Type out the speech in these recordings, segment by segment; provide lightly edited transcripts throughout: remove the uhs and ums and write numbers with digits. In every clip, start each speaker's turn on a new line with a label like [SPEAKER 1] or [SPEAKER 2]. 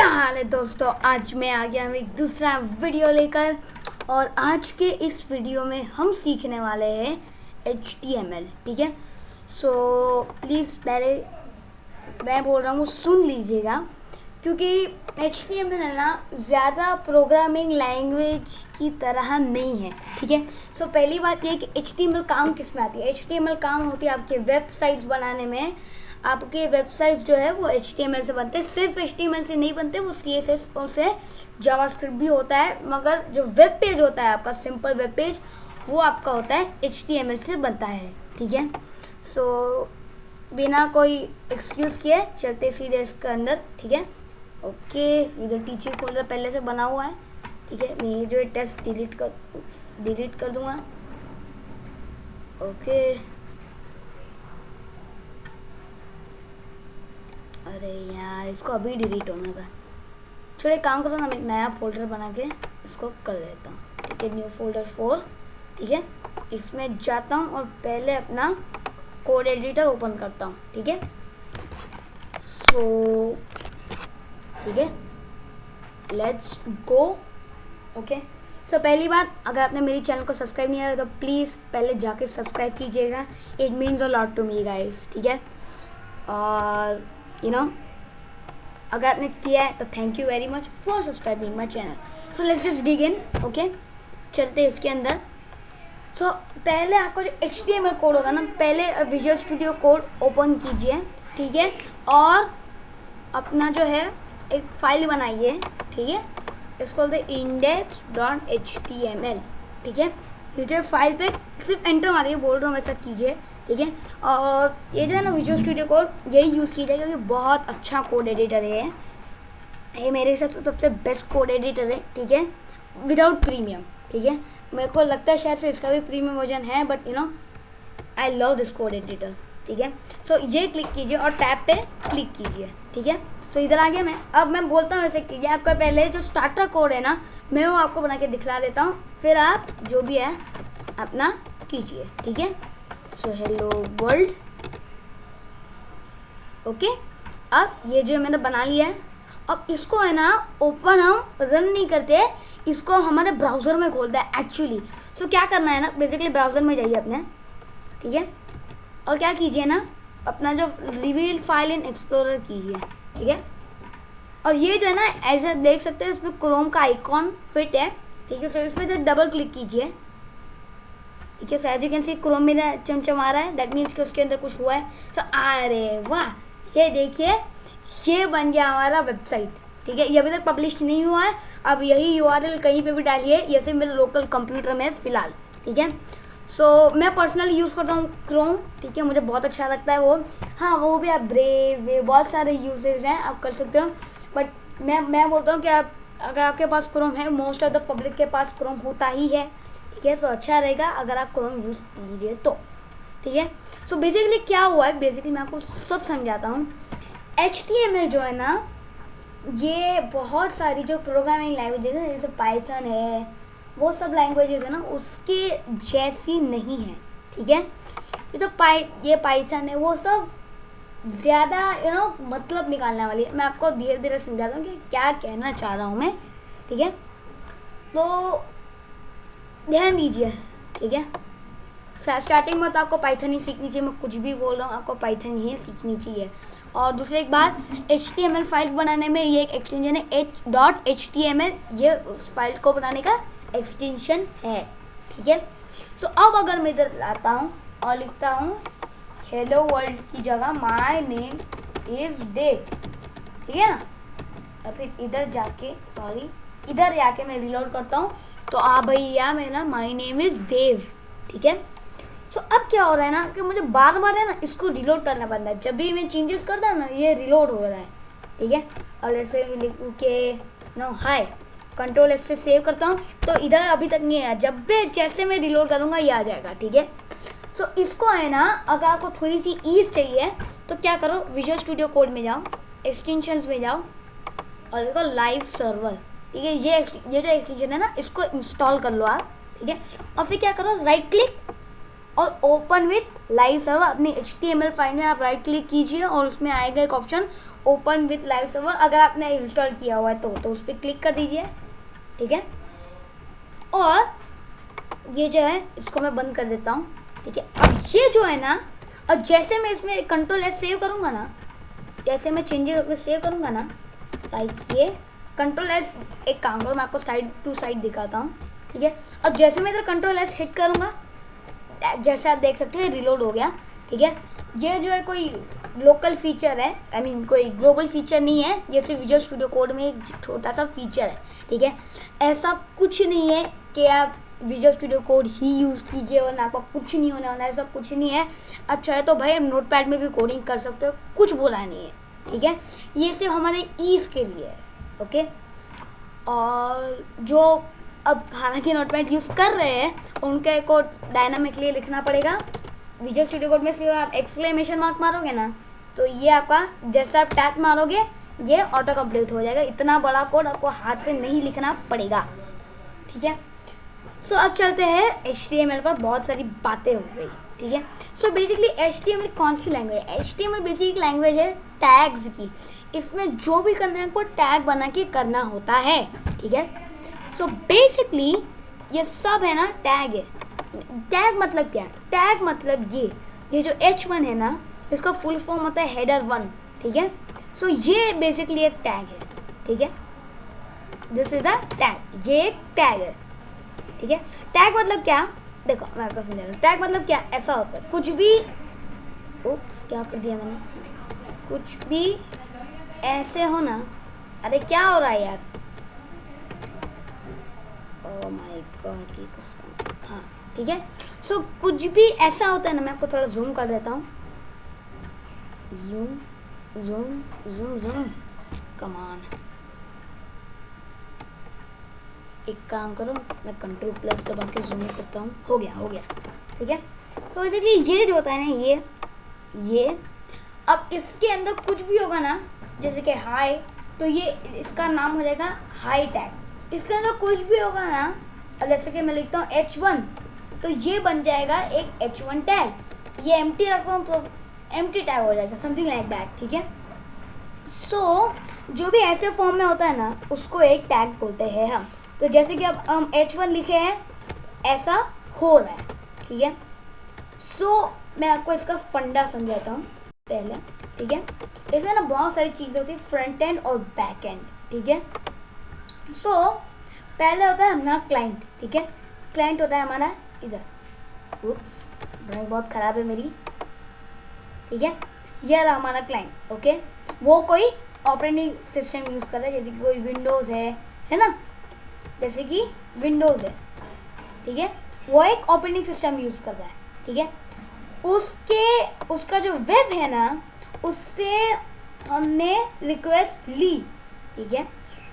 [SPEAKER 1] क्या हाल है दोस्तों। आज मैं आ गया हूँ एक दूसरा वीडियो लेकर और आज के इस वीडियो में हम सीखने वाले हैं HTML। ठीक है, सो प्लीज़ पहले मैं बोल रहा हूँ सुन लीजिएगा, क्योंकि HTML है ना ज़्यादा प्रोग्रामिंग लैंग्वेज की तरह नहीं है। ठीक है, सो पहली बात ये कि HTML काम किस में आती है। HTML काम होती है आपके वेबसाइट्स बनाने में। आपके वेबसाइट्स जो है वो HTML से बनते हैं। सिर्फ HTML से नहीं बनते, वो CSS और से जावास्क्रिप्ट भी होता है, मगर जो वेब पेज होता है आपका सिंपल वेब पेज वो आपका होता है HTML से बनता है। ठीक है, सो बिना कोई एक्सक्यूज़ किए चलते सीधे इसके अंदर। ठीक है, ओके, इधर टीचिंग फोल्डर पहले से बना हुआ है। ठीक है, मैं ये जो टेस्ट डिलीट कर दूंगा। ओके, अरे यार इसको अभी डिलीट होना था। चलो एक काम करो ना, मैं एक नया फोल्डर बना के इसको कर देता हूँ। ठीक है, न्यू फोल्डर 4। ठीक है, इसमें जाता हूँ और पहले अपना कोड एडिटर ओपन करता हूँ। ठीक है, सो ठीक है, लेट्स गो। ओके, सो पहली बात, अगर आपने मेरी चैनल को सब्सक्राइब नहीं किया तो प्लीज़ पहले जाके सब्सक्राइब कीजिएगा। It means a lot to me guys. ठीक है, और अगर आपने किया है तो thank you very much for subscribing my channel. So let's just dig in. Okay, चलते हैं इसके अंदर। सो पहले आपका जो HTML कोड होगा ना, पहले विजुअल स्टूडियो कोड ओपन कीजिए। ठीक है, और अपना जो है एक फाइल बनाइए। ठीक है, इसको बोलते हैं index.html। ठीक है, ये जो फाइल पे सिर्फ एंटर मारिए, बोल रहा हूँ वैसा कीजिए। ठीक है, और ये जो है ना विजुअल स्टूडियो कोड यही यूज़ कीजिए, क्योंकि बहुत अच्छा कोड एडिटर है ये मेरे हिसाब से सबसे बेस्ट कोड एडिटर है। ठीक है, विदाउट प्रीमियम। ठीक है, मेरे को लगता है शायद से इसका भी प्रीमियम वर्जन है, but I love this code editor. ठीक है, सो ये क्लिक कीजिए और टैब पे क्लिक कीजिए। ठीक है, सो इधर आ गया मैं। अब मैं बोलता हूँ ऐसे कीजिए। आपका पहले जो स्टार्टर कोड है ना, मैं वो आपको बना के दिखला देता हूँ, फिर आप जो भी है अपना कीजिए। ठीक है, सो हेलो वर्ल्ड। ओके, अब ये जो मैंने बना लिया है, अब इसको है ना ओपन हम रन नहीं करते, इसको हमारे ब्राउज़र में खोलता है एक्चुअली। सो क्या करना है ना, बेसिकली ब्राउज़र में जाइए अपने। ठीक है, और क्या कीजिए ना, अपना जो रिवील फाइल इन एक्सप्लोरर कीजिए। ठीक है, और ये जो है ना ऐसे देख सकते हैं, इसमें क्रोम का आइकॉन फिट है। ठीक है, सो इस पर जो डबल क्लिक कीजिए। ठीक है, so as you can see Chrome मेरा चमचमा रहा है, दैट मीन्स कि उसके अंदर कुछ हुआ है। सो अरे वाह, ये देखिए ये बन गया हमारा वेबसाइट। ठीक है, ये अभी तक पब्लिश नहीं हुआ है। अब यही URL कहीं पे भी डालिए, जैसे मेरे लोकल कंप्यूटर में फ़िलहाल। ठीक है, सो मैं पर्सनली यूज़ करता हूँ क्रोम। ठीक है, मुझे बहुत अच्छा लगता है वो। हाँ, वो भी आप ब्रेव, बहुत सारे यूजेस हैं, आप कर सकते हो। बट मैं बोलता हूँ कि आप अगर आपके पास क्रोम है, मोस्ट ऑफ द पब्लिक के पास क्रोम होता ही है। ठीक है, सो अच्छा रहेगा अगर आप क्रोम यूज़ कीजिए तो। ठीक है, सो बेसिकली क्या हुआ है, बेसिकली मैं आपको सब समझाता हूँ। HTML जो है ना, ये बहुत सारी जो प्रोग्रामिंग लैंग्वेजेस है, जैसे पाइथन है, वो सब लैंग्वेजेस है ना, उसके जैसी नहीं है। ठीक है, ये तो पाइथन है, वो सब ज़्यादा मतलब निकालने वाली है। मैं आपको धीरे धीरे समझाता हूँ कि क्या कहना चाह रहा हूँ मैं। ठीक है, तो ध्यान दीजिए। ठीक है, स्टार्टिंग में तो आपको पाइथन ही सीखनी चाहिए। मैं कुछ भी बोल रहा हूँ, आपको पाइथन ही सीखनी चाहिए। और दूसरी एक बात, HTML फाइल बनाने में ये एक एक्सटेंशन है .html, ये उस फाइल को बनाने का एक्सटेंशन है। ठीक है, सो अब अगर मैं इधर लाता हूँ और लिखता हूँ हेलो वर्ल्ड की जगह माय नेम इज देव। ठीक है ना, और फिर इधर जाके मैं रिलोड करता हूँ, तो भैया मेरा माय नेम इज देव। ठीक है, सो अब क्या हो रहा है ना कि मुझे बार बार है ना इसको रिलोड करना पड़ता है। जब भी मैं चेंजेस करता हूँ ना, ये रिलोड हो रहा है। ठीक है, और ऐसे लिखूँ कि हाय, कंट्रोल S से सेव करता हूँ, तो इधर अभी तक नहीं आया। जब भी जैसे मैं रिलोड करूँगा ये आ जाएगा। ठीक है, सो इसको है ना, अगर आपको थोड़ी सी ईज चाहिए तो क्या करो, विजुअल स्टूडियो कोड में जाओ, एक्सटेंशंस में जाओ और देखो लाइव सर्वर। ठीक है, ये जो एक्सटेंशन है ना, इसको इंस्टॉल कर लो आप। ठीक है, और फिर क्या करो, राइट क्लिक और ओपन विथ लाइव सर्वर। अपनी HTML फाइल में आप राइट क्लिक कीजिए और उसमें आएगा एक option open with live server. अगर आपने इंस्टॉल किया हुआ है तो उस पर क्लिक कर दीजिए, ठीक है। और ये जो है इसको मैं बंद कर देता हूँ, ठीक है। अब ये जो है ना, और जैसे मैं इसमें Ctrl+S सेव करूँगा ना, जैसे मैं चेंजेस अपने सेव करूँगा ना, लाइक ये Ctrl+S, एक काम करो मैं आपको साइड टू साइड दिखाता हूँ, ठीक है। अब जैसे मैं इधर Ctrl+S हिट करूँगा, जैसे आप देख सकते हैं रिलोड हो गया, ठीक है। ये जो है कोई लोकल फीचर है, आई मीन कोई ग्लोबल फीचर नहीं है, ये सिर्फ विजुअल स्टूडियो कोड में एक छोटा सा फीचर है, ठीक है। ऐसा कुछ नहीं है कि आप विजुअल स्टूडियो कोड ही यूज़ कीजिए और आपका कुछ नहीं होने वाला, ऐसा कुछ नहीं है। अच्छा है तो भाई नोटपैड में भी कोडिंग कर सकते हो, कुछ बोला नहीं है, ठीक है। ये सिर्फ हमारे ईज के लिए है, ओके। और जो अब हालांकि नोटपैड यूज़ कर रहे हैं उनके कोड डायनामिकली लिखना पड़ेगा। विजुअल स्टूडियो कोड में सिर्फ आप एक्सक्लेमेशन मार्क मारोगे ना, तो ये आपका जैसा आप टैप मारोगे ये ऑटो कंप्लीट हो जाएगा। इतना बड़ा कोड आपको हाथ से नहीं लिखना पड़ेगा, ठीक है। सो अब चलते हैं HTML पर। बहुत सारी बातें हो गई, ठीक है। सो बेसिकली HTML कौन सी लैंग्वेज है? HTML बेसिक लैंग्वेज है टैग्स की। इसमें जो भी करना है आपको टैग बना के करना होता है, ठीक है। सो बेसिकली ये सब है ना टैग है। टैग मतलब क्या? टैग मतलब ये जो H1 है ना, इसका फुल फॉर्म होता है हेडर 1, ठीक है। सो ये बेसिकली एक टैग है, ठीक है। दिस इज अ टैग, ये एक टैग है, ठीक है। टैग मतलब क्या? देखो मैं आपको समझा रहा हूँ। टैग मतलब क्या? ऐसा होता है कुछ भी, उप्स क्या कर दिया मैंने, कुछ भी ऐसे हो ना, अरे क्या हो रहा है यार, ओह माय गॉड की कसम, हाँ ठीक है। सो कुछ भी ऐसा होता है ना, मैं आपको थोड़ा जूम कर देता हूँ, जूम जूम जूम जूम, कमान। एक काम करो, मैं Ctrl+ दबा के जूम करता हूँ, हो गया, ठीक है। तो बेसिकली ये जो होता है ना, ये अब इसके अंदर कुछ भी होगा ना, जैसे कि हाई, तो ये इसका नाम हो जाएगा हाई टैग। इसके अंदर कुछ भी होगा ना, अब जैसे कि मैं लिखता हूँ H1, तो ये बन जाएगा एक H1 टैग। ये एम्प्टी रखता हूँ तो एम्प्टी टैग हो जाएगा, समथिंग लाइक दैट, ठीक है। सो जो भी ऐसे फॉर्म में होता है ना, उसको एक टैग बोलते हैं हम। तो जैसे कि अब हम H1 लिखे हैं, ऐसा हो रहा है, ठीक है। सो मैं आपको इसका फंडा समझाता हूँ पहले, ठीक है। इसमें ना बहुत सारी चीज़ें होती है, फ्रंट एंड और बैक एंड, ठीक है। सो पहले होता है हमारा क्लाइंट, ठीक है। क्लाइंट होता है हमारा इधर, उप्स ड्राइंग बहुत ख़राब है मेरी, ठीक है। यह रहा हमारा क्लाइंट, ओके। वो कोई ऑपरेटिंग सिस्टम यूज़ कर रहा है, जैसे कि कोई विंडोज़ है ना, जैसे कि विंडोज़ है, ठीक है। वो एक ऑपरेटिंग सिस्टम यूज़ कर रहा है, ठीक है। उसका जो वेब है ना, उससे हमने रिक्वेस्ट ली, ठीक है।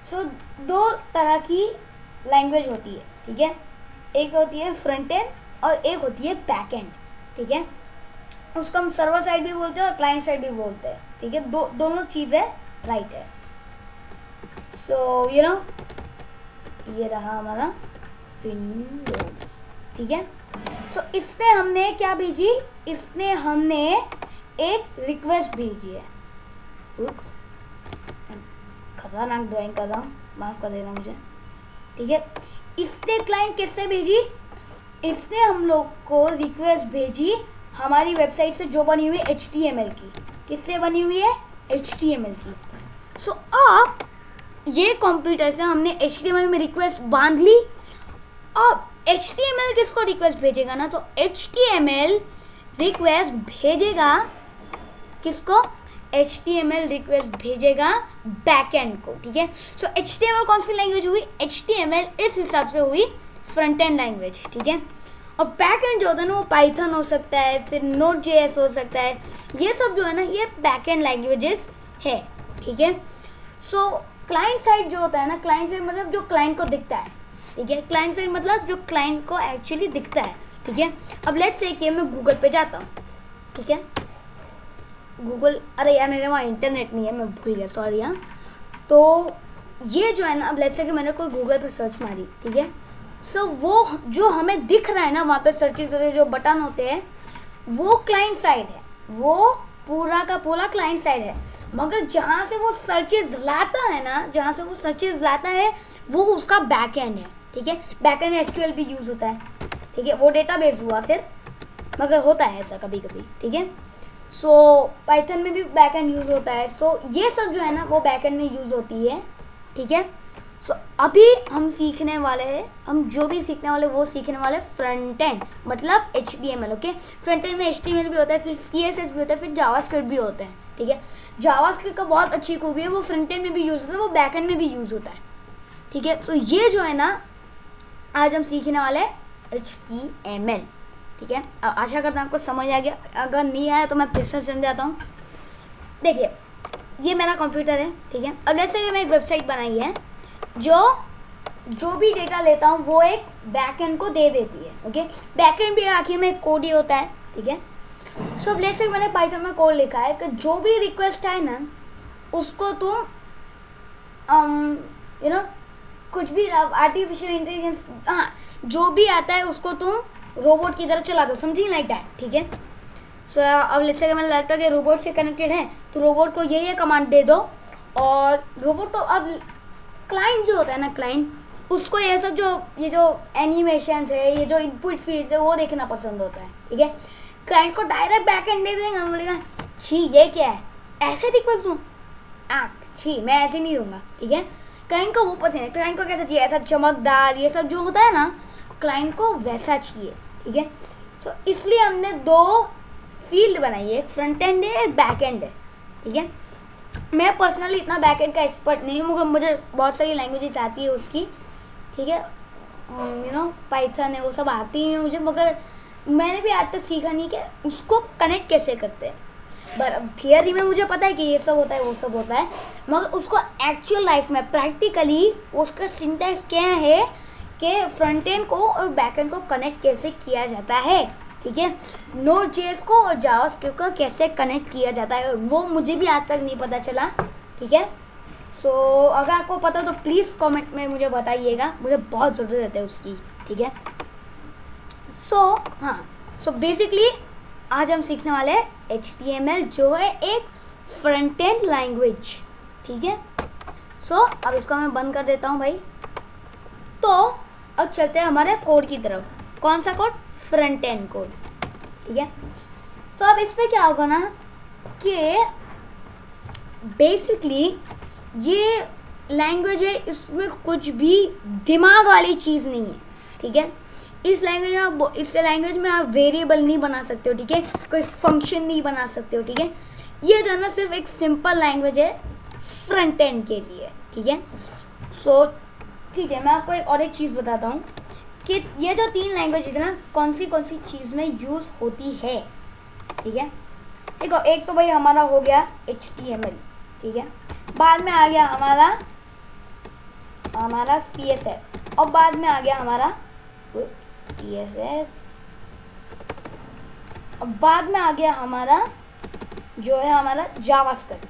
[SPEAKER 1] सो दो तरह की लैंग्वेज होती है, ठीक है। एक होती है फ्रंट एंड और एक होती है बैक एंड, ठीक है। उसको हम सर्वर साइड भी बोलते हैं और क्लाइंट साइड भी बोलते हैं, ठीक है। दोनों चीज़ें राइट है। सो ये रहा हमारा विंडोज, ठीक है। सो इसने हमने क्या भेजी? इसने हमने एक रिक्वेस्ट भेजी है। उप्स खतरनाक ड्राइंग कर रहा हूँ, माफ़ कर देना मुझे, ठीक है। इसने क्लाइंट किससे भेजी? इसने हम लोग को रिक्वेस्ट भेजी हमारी वेबसाइट से जो बनी हुई है HTML की। किससे बनी हुई है? HTML की। सो अब ये कंप्यूटर से हमने HTML में रिक्वेस्ट बांध ली। अब HTML किसको रिक्वेस्ट भेजेगा ना, तो HTML रिक्वेस्ट भेजेगा किसको? HTML रिक्वेस्ट भेजेगा बैकएंड को, ठीक है। सो HTML कौन सी लैंग्वेज हुई? HTML इस हिसाब से हुई फ्रंट एंड लैंग्वेज, ठीक है। और बैकएंड जो होता है ना, वो पाइथन हो सकता है, फिर Node.js हो सकता है। ये सब जो है ना, ये बैकएंड लैंग्वेजेस है, ठीक है। सो क्लाइंट साइड जो होता है ना, क्लाइंट साइड मतलब जो क्लाइंट को दिखता है, ठीक है। क्लाइंट साइड मतलब जो क्लाइंट को एक्चुअली दिखता है, ठीक है। अब लेट्स से कि मैं गूगल पे जाता हूँ, ठीक है। गूगल, अरे यार मेरे वहाँ इंटरनेट नहीं है, मैं भूल गया, सॉरी। हाँ, तो ये जो है ना, अब लेट्स से कि मैंने कोई गूगल पे सर्च मारी, ठीक है। सो वो जो हमें दिख रहा है ना वहाँ पे सर्चेज जो बटन होते हैं वो क्लाइंट साइड है, वो पूरा का पूरा क्लाइंट साइड है। मगर जहाँ से वो सर्चेज लाता है ना, जहाँ से वो सर्चेज लाता है वो उसका बैक एंड है, ठीक है। बैक एंड में एसक्यूएल भी यूज़ होता है, ठीक है, वो डेटाबेस हुआ फिर, मगर होता है ऐसा कभी कभी, ठीक है। सो पाइथन में भी बैक एंड यूज़ होता है। सो ये सब जो है ना वो बैक एंड में यूज़ होती है, ठीक है। सो अभी हम सीखने वाले हैं, हम जो भी सीखने वाले वो सीखने वाले फ्रंट एंड मतलब HTML, ओके। फ्रंट एंड में HTML भी होता है, फिर CSS भी होता है, फिर जावास्क्रिप्ट भी होते हैं, ठीक है। जावास्क्रिप्ट का बहुत अच्छी खूबी है, वो फ्रंट एंड में भी यूज़ होता है, वो बैक एंड में भी यूज़ होता है, ठीक है। तो ये जो है ना आज हम सीखने वाले HTML, ठीक है। आशा करता हूँ आपको समझ आ गया, अगर नहीं आया तो मैं फिर से समझाता हूँ। देखिए ये मेरा कंप्यूटर है, ठीक है। अब जैसे कि मैं एक वेबसाइट बनाई है जो भी डेटा लेता हूँ वो एक बैकएंड को दे देती है, ओके। बैकएंड भी आखिर में एक कोड ही होता है, ठीक है। सो अब जैसे मैंने पाइथन में कोड लिखा है कि जो भी रिक्वेस्ट आए ना उसको तुम कुछ भी आर्टिफिशियल इंटेलिजेंस, हाँ, जो भी आता है उसको तुम रोबोट की तरह चला दो, समथिंग लाइक दैट, ठीक है। सो अब जैसे कि मेरा लैपटॉप ये रोबोट से कनेक्टेड है तो रोबोट को ये कमांड दे दो और रोबोट को अब क्लाइंट जो होता है ना, क्लाइंट उसको ये सब ये जो एनिमेशंस है, ये जो इनपुट फीड है वो देखना पसंद होता है, ठीक है। क्लाइंट को डायरेक्ट बैकएंड दे देंगे, बोलेगा छी ये क्या है, ऐसे रिक्वेस्ट दूँ, छी मैं ऐसे नहीं दूंगा, ठीक है। क्लाइंट को वो पसंद है, क्लाइंट को कैसा चाहिए, ऐसा चमकदार, ये सब जो होता है ना क्लाइंट को वैसा चाहिए, ठीक है। तो इसलिए हमने दो फील्ड बनाई है, एक फ्रंट एंड है एक बैक एंड है, ठीक है। मैं पर्सनली इतना बैक एंड का एक्सपर्ट नहीं हूँ, मुझे बहुत सारी लैंग्वेजेस आती है उसकी, ठीक है, पाइथन है वो सब आती है मुझे, मगर मैंने भी आज तक सीखा नहीं कि उसको कनेक्ट कैसे करते हैं। बट थियरी में मुझे पता है कि ये सब होता है वो सब होता है, मगर उसको एक्चुअल लाइफ में प्रैक्टिकली उसका सिंटैक्स क्या है कि फ्रंट एंड को और बैक एंड को कनेक्ट कैसे किया जाता है, ठीक है। Node.js को और जावास्क्रिप्ट को कैसे कनेक्ट किया जाता है वो मुझे भी आज तक नहीं पता चला, ठीक है। सो अगर आपको पता तो प्लीज़ कमेंट में मुझे बताइएगा, मुझे बहुत ज़रूरत है उसकी, ठीक है। सो बेसिकली आज हम सीखने वाले हैं HTML जो है एक फ्रंट एंड लैंग्वेज, ठीक है। सो अब इसको मैं बंद कर देता हूँ भाई। तो अब चलते हैं हमारे कोड की तरफ। कौन सा कोड? फ्रंट एंड कोड, ठीक है। तो अब इस पर क्या होगा ना कि बेसिकली ये लैंग्वेज है, इसमें कुछ भी दिमाग वाली चीज़ नहीं है, ठीक है। इस लैंग्वेज में आप वेरिएबल नहीं बना सकते हो, ठीक है, कोई फंक्शन नहीं बना सकते हो, ठीक है। ये जो है ना सिर्फ एक सिंपल लैंग्वेज है फ्रंट एंड के लिए, ठीक है। सो ठीक है, मैं आपको एक चीज़ बताता हूँ कि ये जो तीन लैंग्वेज है ना कौन सी चीज़ में यूज़ होती है, ठीक है। देखो एक तो भाई हमारा हो गया HTML, ठीक है, बाद में आ गया हमारा CSS और बाद में आ गया हमारा CSS और बाद में आ गया हमारा जो है हमारा जावास्क्रिप्ट,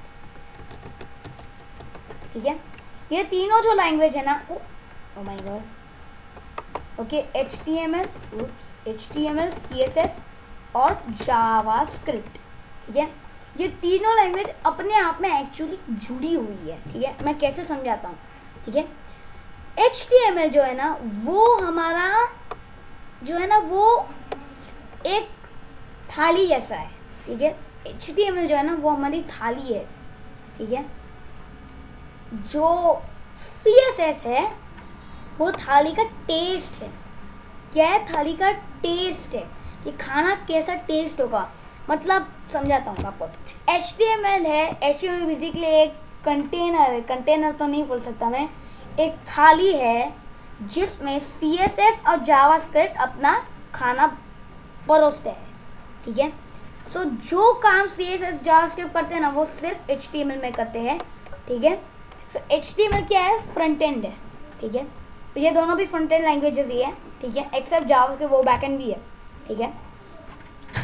[SPEAKER 1] ठीक है। ये तीनों जो लैंग्वेज है ना, oh my God, okay, HTML, CSS और जावास्क्रिप्ट, ठीक है। ये तीनों लैंग्वेज अपने आप में एक्चुअली जुड़ी हुई है, ठीक है। मैं कैसे समझाता हूँ, ठीक है। HTML जो है ना वो हमारा जो है ना वो एक थाली जैसा है, ठीक है। HTML जो है ना वो हमारी थाली है, ठीक है। जो CSS है वो थाली का टेस्ट है। क्या है? थाली का टेस्ट है कि खाना कैसा टेस्ट होगा, मतलब समझाता हूँ आपको। HTML है, HTML बेसिकली एक कंटेनर है, कंटेनर तो नहीं बोल सकता मैं, एक थाली है जिसमें CSS और जावास्क्रिप्ट अपना खाना परोसते हैं, ठीक है। सो जो काम CSS जावास्क्रिप्ट करते हैं ना वो सिर्फ HTML में करते हैं, ठीक है। सो HTML क्या है? फ्रंट एंड है, ठीक है। तो ये दोनों भी फ्रंट एंड लैंग्वेजेस ही है, ठीक है, एक्सेप्ट जावास्क्रिप्ट वो बैक एंड भी है, ठीक है।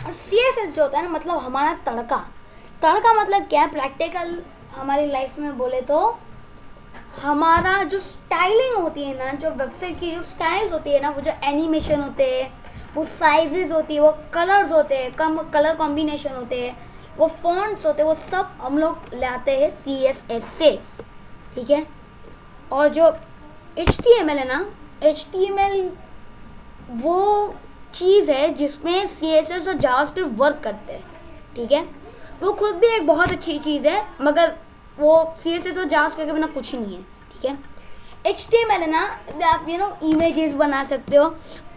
[SPEAKER 1] और CSS जो होता है ना मतलब हमारा तड़का मतलब क्या है? प्रैक्टिकल हमारी लाइफ में बोले तो हमारा जो स्टाइलिंग होती है ना, जो वेबसाइट की जो स्टाइल्स होती है ना, वो जो एनिमेशन होते हैं, वो साइजेस होती है, वो कलर्स होते हैं, कम कलर कॉम्बिनेशन होते हैं, वो फॉन्ट्स होते हैं, वो सब हम लोग लाते हैं CSS से, ठीक है। और जो HTML है ना, HTML वो चीज़ है जिसमें CSS और जावास्क्रिप्ट वर्क करते हैं, ठीक है। वो खुद भी एक बहुत अच्छी चीज़ है, मगर वो CSS और जावास्क्रिप्ट के बिना कुछ ही नहीं है, ठीक है। HTML है ना, आप इमेजेस बना सकते हो।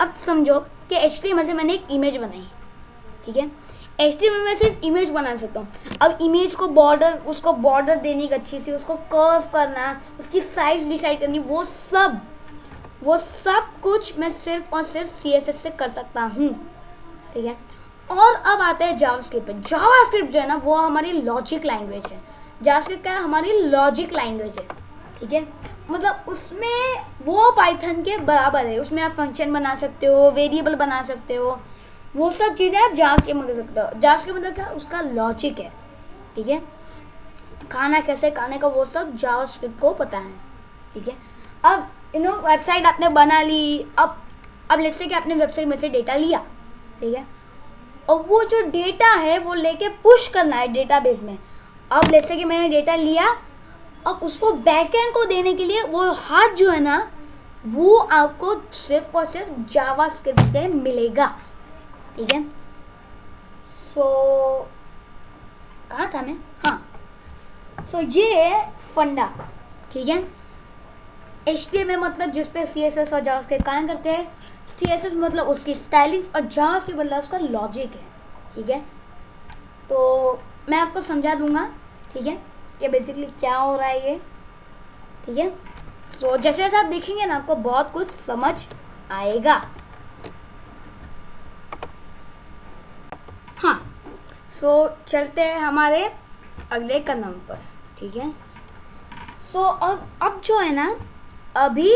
[SPEAKER 1] अब समझो कि HTML से मैंने एक इमेज बनाई, ठीक है। HTML में सिर्फ इमेज बना सकता हूँ। अब इमेज को उसको बॉर्डर देनी अच्छी सी, उसको कर्व करना, उसकी साइज डिसाइड करनी, वो सब कुछ मैं सिर्फ और सिर्फ CSS से कर सकता हूँ, ठीक है। और अब आते हैं जावास्क्रिप्ट पे। जावास्क्रिप्ट जो है ना, वो हमारी लॉजिक लैंग्वेज है। जावास्क्रिप्ट क्या है? हमारी लॉजिक लैंग्वेज है, ठीक है। मतलब उसमें वो पाइथन के बराबर है। उसमें आप फंक्शन बना सकते हो, वेरिएबल बना सकते हो, वो सब चीज़ें आप जावास्क्रिप्ट में कर सकते हो। जावास्क्रिप्ट मतलब क्या? उसका लॉजिक है, ठीक है। खाना कैसे खाने का वो सब जावास्क्रिप्ट को पता है, ठीक है। अब वेबसाइट आपने बना ली। अब लेट्स से कि आपने वेबसाइट में से डेटा लिया, ठीक है, और वो जो डेटा है वो लेके पुश करना है डेटाबेस में। अब लेट्स से कि मैंने डेटा लिया, अब उसको बैकएंड को देने के लिए वो हाथ जो है ना, वो आपको सिर्फ और सिर्फ जावास्क्रिप्ट से मिलेगा, ठीक है। सो कहाँ था मैं? हाँ, सो ये है फंडा, ठीक है। HTML मतलब जिस पे CSS और जावास्क्रिप्ट काम करते हैं। CSS मतलब उसकी स्टाइलिंग और जावास्क्रिप्ट मतलब उसका लॉजिक है, ठीक है। तो मैं आपको समझा दूंगा, ठीक है, कि बेसिकली क्या हो रहा है ये, ठीक है। सो जैसे जैसे आप देखेंगे ना, आपको बहुत कुछ समझ आएगा। हाँ, सो चलते हैं हमारे अगले कदम पर, ठीक है। सो अब जो है ना, अभी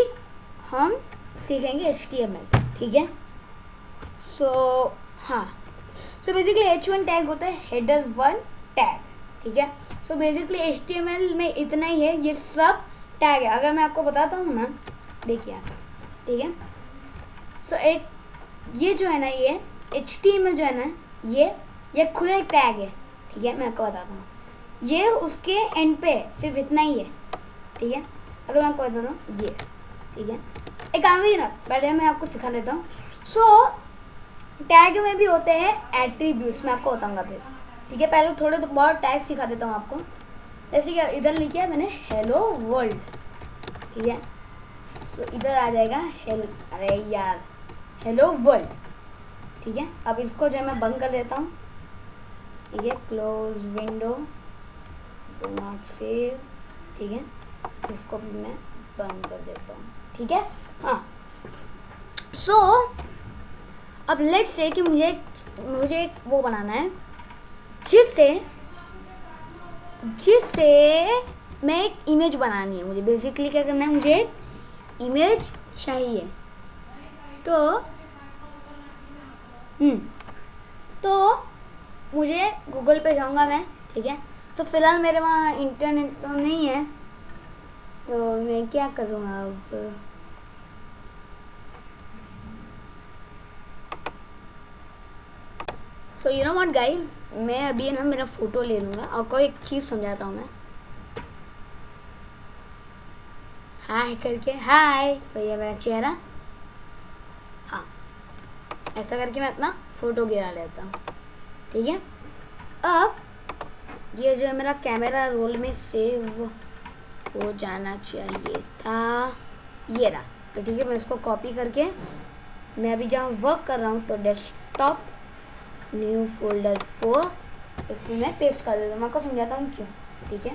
[SPEAKER 1] हम सीखेंगे HTML, ठीक है। सो हाँ, सो बेसिकली H1 टैग होता है हेडर 1 टैग, ठीक है। सो बेसिकली HTML में इतना ही है, ये सब टैग है। अगर मैं आपको बताता हूँ ना, देखिए आप, ठीक है। सो ये जो है ना, ये HTML जो है ना, ये खुद एक टैग है, ठीक है। मैं आपको बताता हूँ, ये उसके एंड पे सिर्फ इतना ही है, ठीक है। अगर मैं आपको बताता हूँ ये, ठीक है, एक काम करिए ना, पहले मैं आपको सिखा देता हूँ। सो टैग में भी होते हैं एट्रीब्यूट्स, मैं आपको बताऊँगा फिर, ठीक है। पहले थोड़े तो बहुत टैग सिखा देता हूँ आपको। जैसे कि इधर लिखा है मैंने हेलो वर्ल्ड, ठीक है। सो इधर आ जाएगा अरे यार, हेलो वर्ल्ड, ठीक है। अब इसको जो है मैं बंद कर देता हूँ, ठीक है। Close window, do not save, ठीक है। इसको भी मैं बंद कर देता हूँ, ठीक है। हाँ, सो अब लेट्स से कि मुझे एक वो बनाना है जिससे मैं एक इमेज बनानी है। मुझे बेसिकली क्या करना है, मुझे एक इमेज चाहिए। तो मुझे गूगल पे जाऊंगा मैं, ठीक है। तो फिलहाल मेरे वहाँ इंटरनेट तो नहीं है, तो मैं क्या करूँगा अब। So you know what guys, मैं अभी ना मेरा फ़ोटो ले लूँगा। आपको एक चीज़ समझाता हूँ मैं, हाय करके, हाय। सो ये मेरा चेहरा, हाँ, ऐसा करके मैं अपना फ़ोटो गिरा लेता हूँ, ठीक है। अब ये जो है मेरा कैमरा रोल में सेव हो जाना चाहिए था, ये रहा। तो ठीक है, मैं इसको कॉपी करके मैं अभी जहाँ वर्क कर रहा हूँ, तो डेस्कटॉप न्यू फोल्डर 4, इसमें मैं पेस्ट कर देता हूँ। मैं आपको समझाता हूँ क्यों, ठीक है।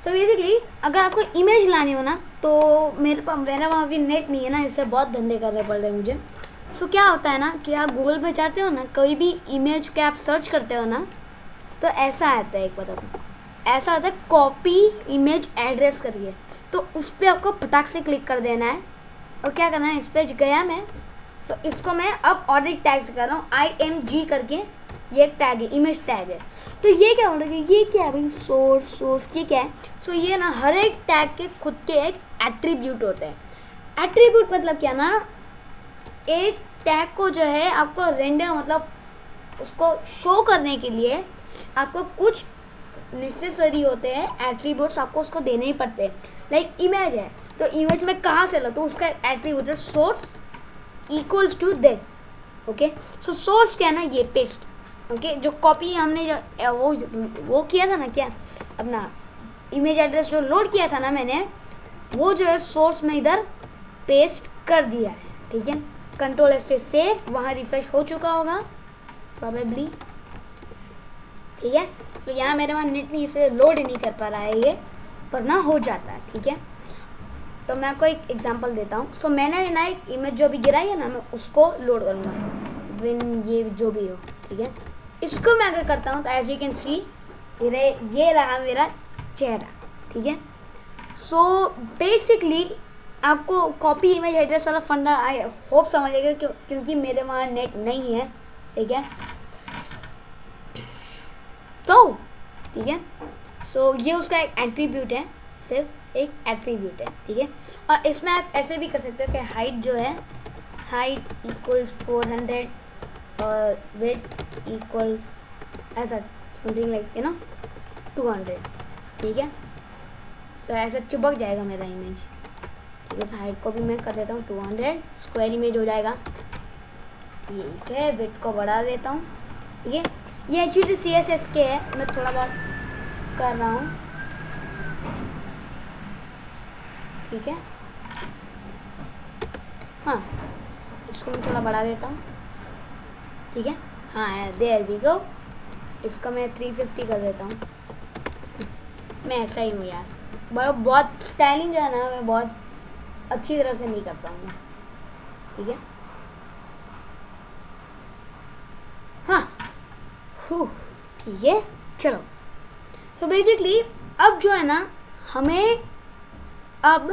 [SPEAKER 1] सो बेसिकली अगर आपको इमेज लानी हो ना, तो मेरा वहाँ भी नेट नहीं है ना, इससे बहुत धंधे करने पड़ रहे हैं मुझे। सो क्या होता है ना कि आप गूगल पे जाते हो ना, कोई भी इमेज के आप सर्च करते हो ना, तो ऐसा आता है, एक बताता हूँ, ऐसा आता है कॉपी इमेज एड्रेस करिए। तो उस पर आपको फटाक से क्लिक कर देना है और क्या करना है, इस पर गया मैं। सो इसको मैं अब ऑडिट टैग से कर रहा हूँ, IMG करके ये एक टैग है, इमेज टैग है। तो ये क्या बोल रहे हैं, ये क्या है भाई, सोर्स ये क्या है। सो ये ना हर एक टैग के खुद के एक एट्रीब्यूट होते हैं। एट्रीब्यूट मतलब क्या ना, एक टैग को जो है आपको रेंडर मतलब उसको शो करने के लिए आपको कुछ नेसेसरी होते हैं एट्रीब्यूट्स, आपको उसको देने ही पड़ते हैं। लाइक इमेज है तो इमेज में कहाँ से लो, तो उसका एट्रीब्यूट है source equals to this. Okay, so source क्या है ना, ये पेस्ट। ओके, जो कॉपी हमने जो वो किया था ना, क्या अपना इमेज एड्रेस जो लोड किया था ना मैंने, वो जो है सोर्स में इधर पेस्ट कर दिया है। ठीक है, कंट्रोल एस से सेव, वहाँ रिफ्रेश हो चुका होगा प्रोबेबली। ठीक है, सो यहाँ मेरे वहाँ नेट नहीं, इसलिए लोड नहीं कर पा रहा है ये, पर ना हो जाता है। ठीक है, तो मैं आपको एक एग्जांपल देता हूँ। सो मैंने ना एक इमेज जो भी गिराई है ना, मैं उसको लोड करूँगा विन ये जो भी हो। ठीक है, इसको मैं अगर करता हूँ तो एज यू कैन सी ये रहा मेरा चेहरा। ठीक है, सो बेसिकली आपको कॉपी इमेज एड्रेस वाला फंडा आई होप समझेगा, क्योंकि मेरे वहाँ नेट नहीं है। ठीक है, तो ठीक है, सो ये उसका एक एट्रीब्यूट है, सिर्फ एक एट्रीब्यूट है। ठीक है, और इसमें आप ऐसे भी कर सकते हो कि हाइट जो है, हाइट इक्वल्स 400 और विड्थ इक्वल्स ऐसा समथिंग लाइक 200। ठीक है, तो ऐसा चिपक जाएगा मेरा इमेज। ठीक है, हाइट को भी मैं कर देता हूँ 200, स्क्वायर इमेज हो जाएगा। ठीक है, विड्थ को बढ़ा देता हूँ। ठीक है, ये एक्चुअली CSS के है, मैं थोड़ा बहुत कर रहा हूँ। ठीक है, हाँ इसको मैं थोड़ा बढ़ा देता हूँ। ठीक है, हाँ देयर वी गो, इसका मैं 350 कर देता हूँ। मैं ऐसा ही हूँ यार, बहुत स्टाइलिंग जो है ना, मैं बहुत अच्छी तरह से नहीं कर पाऊँगा। ठीक है, हाँ ठीक है, चलो। तो बेसिकली अब जो है ना, हमें अब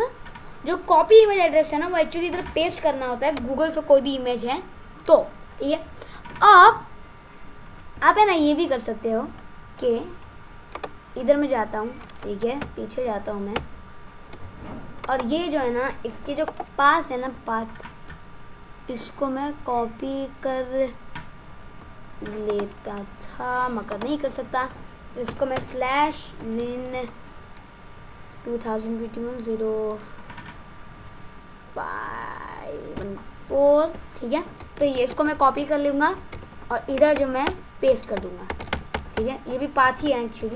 [SPEAKER 1] जो कॉपी इमेज एड्रेस है ना, वो एक्चुअली इधर पेस्ट करना होता है गूगल से कोई भी इमेज है तो। ठीक है, अब आप है ना ये भी कर सकते हो कि इधर मैं जाता हूँ। ठीक है, पीछे जाता हूँ मैं, और ये जो है ना, इसके जो पाथ है ना, पाथ इसको मैं कॉपी कर लेता था मगर नहीं कर सकता, तो इसको मैं /win 2021-0514। ठीक है, तो ये इसको मैं कॉपी कर लूँगा और इधर जो मैं पेस्ट कर दूँगा। ठीक है, ये भी पाथ ही है एक्चुअली।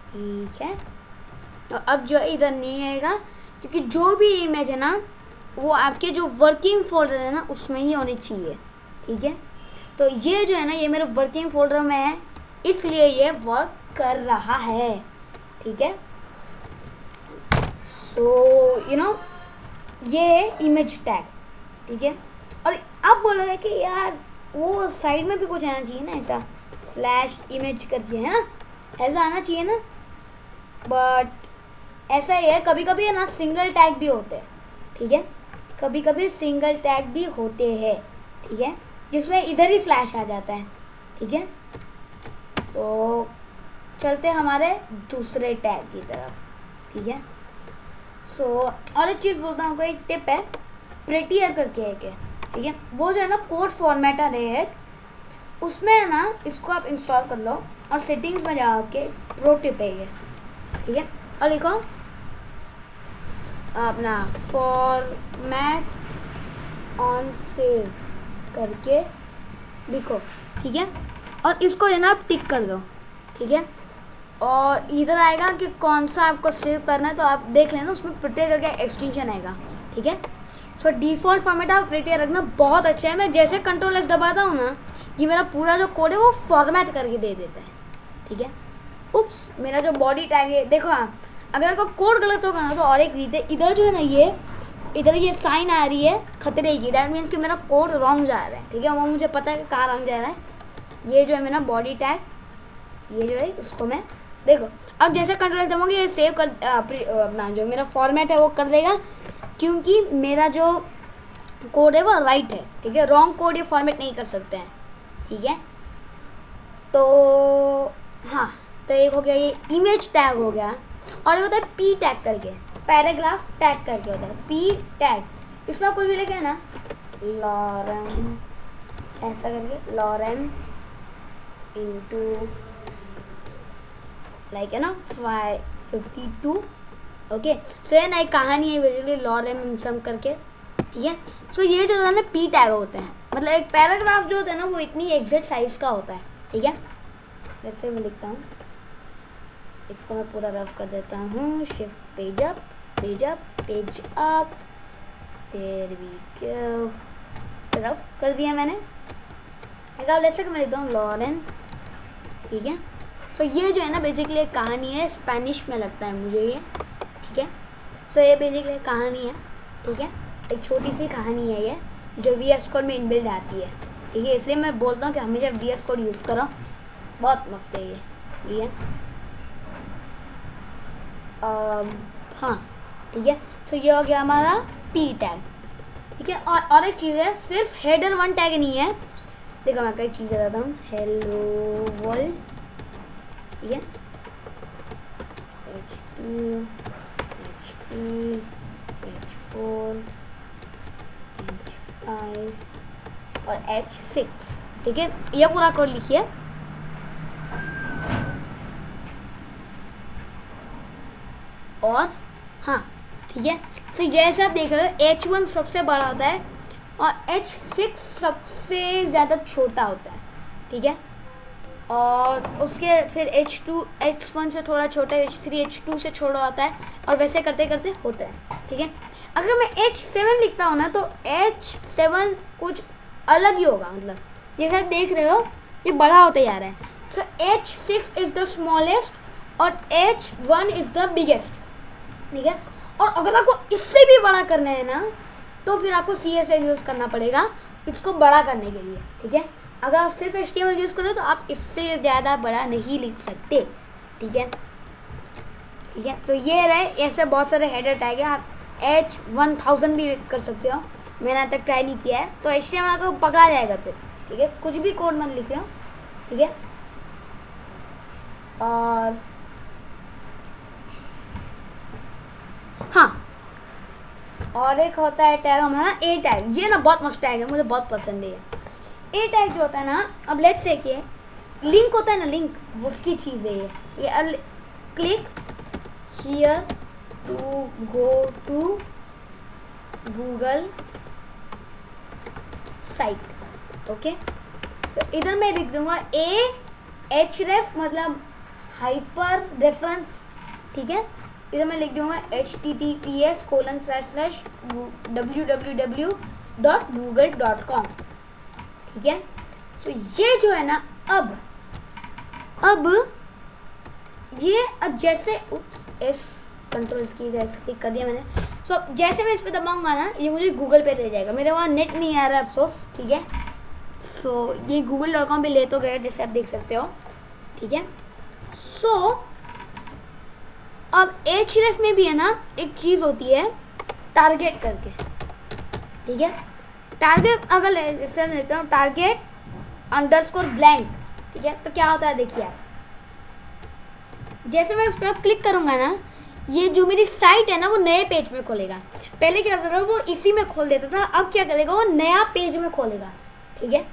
[SPEAKER 1] ठीक है, और अब जो इधर नहीं आएगा, क्योंकि जो भी इमेज है ना, वो आपके जो वर्किंग फोल्डर है ना, उसमें ही होनी चाहिए। ठीक है, तो ये जो है ना, ये मेरे वर्किंग फोल्डर में है, इसलिए ये वर्क कर रहा है। ठीक है, सो ये इमेज टैग। ठीक है, और अब बोलोगे कि यार वो साइड में भी कुछ आना चाहिए ना, ऐसा /image करके, है ना, ऐसा आना चाहिए ना, बट ऐसा ही है, कभी कभी है ना सिंगल टैग भी होते हैं। ठीक है, कभी कभी सिंगल टैग भी होते हैं। ठीक है, जिसमें इधर ही स्लैश आ जाता है। ठीक है, सो चलते हमारे दूसरे टैग की तरफ। ठीक है, सो और एक चीज़ बोलता हूँ, एक टिप है, प्रेटियर करके एक है। ठीक है, वो जो है ना कोड फॉर्मेटर है, उसमें है ना इसको आप इंस्टॉल कर लो और सेटिंग्स में जाके प्रो टिप है ये। ठीक है, और लिखो अपना फॉर्मेट ऑन सेव करके लिखो। ठीक है, और इसको है ना आप टिक कर दो। ठीक है, और इधर आएगा कि कौन सा आपको सेव करना है, तो आप देख लेना, उसमें प्रिटेयर करके एक्सटेंशन आएगा। ठीक है, सो डिफ़ॉल्ट फॉर्मेट आप प्रिटेयर रखना, बहुत अच्छा है। मैं जैसे कंट्रोल S दबाता हूँ ना, ये मेरा पूरा जो कोड है वो फॉर्मेट करके दे देता है। ठीक है, उप्स, मेरा जो बॉडी टैग है, देखो हाँ, अगर आपका कोड गलत होगा ना तो और एक रीत है, इधर जो है ना, ये इधर ये साइन आ रही है खतरे की, दैट मीन्स कि मेरा कोड रॉन्ग जा रहा है। ठीक है, वो मुझे पता है कि कहाँ रॉन्ग जा रहा है। ये जो है मेरा बॉडी टैग, ये जो है उसको मैं देखो, अब जैसे कंट्रोल दबाऊंगी ये सेव कर अपना जो मेरा फॉर्मेट है वो कर देगा, क्योंकि मेरा जो कोड है वो राइट है। ठीक है, रॉन्ग कोड ये फॉर्मेट नहीं कर सकते हैं। ठीक है, तो हाँ, तो एक हो गया ये इमेज टैग हो गया, और ये होता है पी टैग करके, पैराग्राफ टैग करके होता है पी टैग। इसमें कुछ भी लिखे ना, लॉरेन ऐसा करके, लॉरेन इंटू लाइक है ना 552। ओके, सो ये ना एक कहानी है बेसिकली लॉरेन सम करके, ठीक है। सो ये जो है ना पी टैग होते हैं, मतलब एक पैराग्राफ जो होता है ना वो इतनी एग्जैक्ट साइज का होता है, ठीक है। वैसे मैं लिखता हूँ, इसको मैं पूरा रफ कर देता हूँ, shift page up page up page up, there we go, rough कर दिया मैंने। जैसे कि मैं लिखता हूँ लॉरेन, ठीक है। सो ये जो है ना बेसिकली एक कहानी है, स्पेनिश में लगता है मुझे ये, ठीक है। सो ये बेसिकली एक कहानी है, ठीक है, एक छोटी सी कहानी है ये, जो VS कोड में इनबिल्ड आती है, ठीक है। इसलिए मैं बोलता हूँ कि हमेशा VS कोड यूज़ करो, बहुत मस्त है ये, ठीक है। हाँ, ठीक है। सो ये हो गया हमारा पी टैग, ठीक है। और एक चीज़ है, सिर्फ हेडर वन टैग नहीं है, देखो मैं कई चीज़ें बताता हूँ, हेलो वर्ल्ड, ठीक है, H2 H3 H4 H5 और H6, ठीक है। ये पूरा कोड लिखिए, और हाँ, ठीक है। सो जैसे आप देख रहे हो H1 सबसे बड़ा होता है और H6 सबसे ज़्यादा छोटा होता है, ठीक है। और उसके फिर H2 H1 से थोड़ा छोटा, H3 H2 से छोटा होता है, और वैसे करते करते होता है, ठीक है। अगर मैं H7 लिखता हूँ ना तो H7 कुछ अलग ही होगा, मतलब जैसे आप देख रहे हो ये बड़ा होता जा रहा है। सो H6 इज़ द स्मॉलेस्ट और H1 इज़ द बिगेस्ट, ठीक है। और अगर आपको इससे भी बड़ा करना है ना तो फिर आपको CSS यूज़ करना पड़ेगा इसको बड़ा करने के लिए, ठीक है। अगर आप सिर्फ HTML यूज़ करो तो आप इससे ज़्यादा बड़ा नहीं लिख सकते, ठीक है, ठीक है। सो ये रहे, ऐसे बहुत सारे हेडर टैग है, आप H1000 भी कर सकते हो, मैंने आज तक ट्राई नहीं किया है, तो HTML को पकड़ा जाएगा फिर, ठीक है। कुछ भी कोड मत लिखो, ठीक है। और हाँ, और एक होता है टैग हमारा A टैग, ये ना बहुत मस्त टैग है, मुझे बहुत पसंद है। A टैग जो होता है ना, अब लेट्स से कि लिंक होता है ना, लिंक वो उसकी चीज़ है ये click here to go to Google site, okay. So इधर मैं लिख दूंगा href मतलब हाइपर रेफरेंस, ठीक है। इधर मैं लिख दूंगा https://www.google.com, ठीक है। सो ये जो है ना अब ये जैसे एस कंट्रोल की क्लिक कर दिया मैंने। सो जैसे मैं इस पर दबाऊंगा ना ये मुझे गूगल पे ले जाएगा, मेरे वहाँ नेट नहीं आ रहा है अफसोस, ठीक है। सो ये google.com पे ले तो गए जैसे आप देख सकते हो, ठीक है। सो अब href में भी है ना एक चीज़ होती है टारगेट करके, ठीक है। टारगेट अगर जैसे मैं लिखता हूँ टारगेट अंडरस्कोर ब्लैंक, ठीक है, तो क्या होता है देखिए आप, जैसे मैं उस पर क्लिक करूँगा ना ये जो मेरी साइट है ना वो नए पेज में खोलेगा। पहले क्या करता था वो इसी में खोल देता था, अब क्या करेगा वो नया पेज में खोलेगा, ठीक है।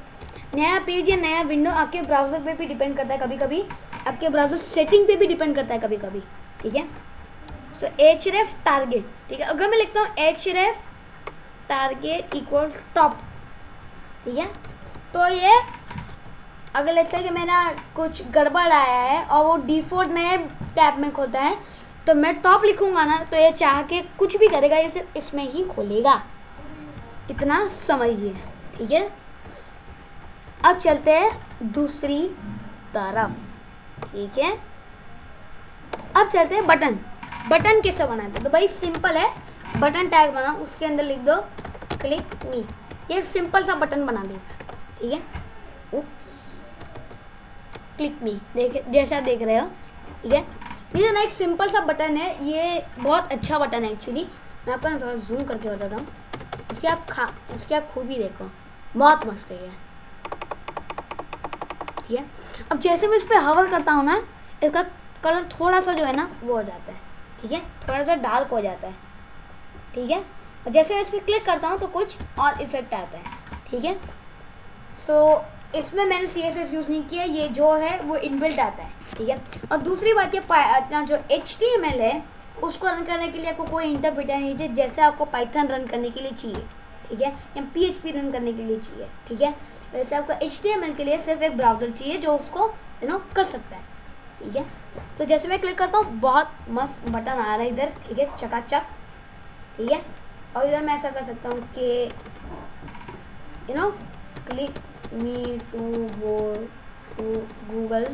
[SPEAKER 1] नया पेज या नया विंडो आपके ब्राउज़र पे भी डिपेंड करता है, कभी कभी आपके ब्राउज़र सेटिंग पे भी डिपेंड करता है कभी कभी, ठीक है। सो href टारगेट, ठीक है। अगर मैं लिखता हूँ href टारगेट इक्वल्स टॉप, ठीक है, तो ये अगर लेट्स से कि मेरा कुछ गड़बड़ आया है और वो डिफ़ॉल्ट नए टैब में खोलता है तो मैं टॉप लिखूंगा ना तो ये चाह के कुछ भी करेगा, ये सिर्फ इसमें ही खोलेगा, इतना समझिए, ठीक है। अब चलते हैं दूसरी तरफ, ठीक है। अब चलते हैं बटन कैसे बनाते हैं, तो भाई सिंपल है, बटन टैग बना उसके अंदर लिख दो क्लिक मी, ये सिंपल सा बटन बना देगा, ठीक है। उप्स, क्लिक मी देख जैसे आप देख रहे हो, ठीक है। ये ना एक सिंपल सा बटन है, ये बहुत अच्छा बटन है एक्चुअली, मैं आपको ना थोड़ा जूम करके बताता हूँ, इसकी आप खूबी देखो, बहुत मस्त है ये, ठीक है। अब जैसे मैं इस पर हवर करता हूँ ना, इसका कलर थोड़ा सा जो है ना वो हो जाता है, ठीक है, थोड़ा सा डार्क हो जाता है, ठीक है। और जैसे मैं इस पर क्लिक करता हूँ तो कुछ और इफेक्ट आता है, ठीक है। सो इसमें मैंने CSS यूज़ नहीं किया, ये जो है वो इनबिल्ट आता है, ठीक है। और दूसरी बात ये अपना जो HTML है उसको रन करने के लिए आपको कोई इंटरप्रेटर नहीं चाहिए, जैसे आपको पाइथन रन करने के लिए चाहिए, ठीक है, या PHP रन करने के लिए चाहिए, ठीक है। वैसे आपको HTML के लिए सिर्फ एक ब्राउज़र चाहिए जो उसको कर सकता है, ठीक है। तो जैसे मैं क्लिक करता हूँ बहुत मस्त बटन आ रहा है इधर, ठीक है, चकाचक, ठीक है। और इधर मैं ऐसा कर सकता हूँ कि click me to go to Google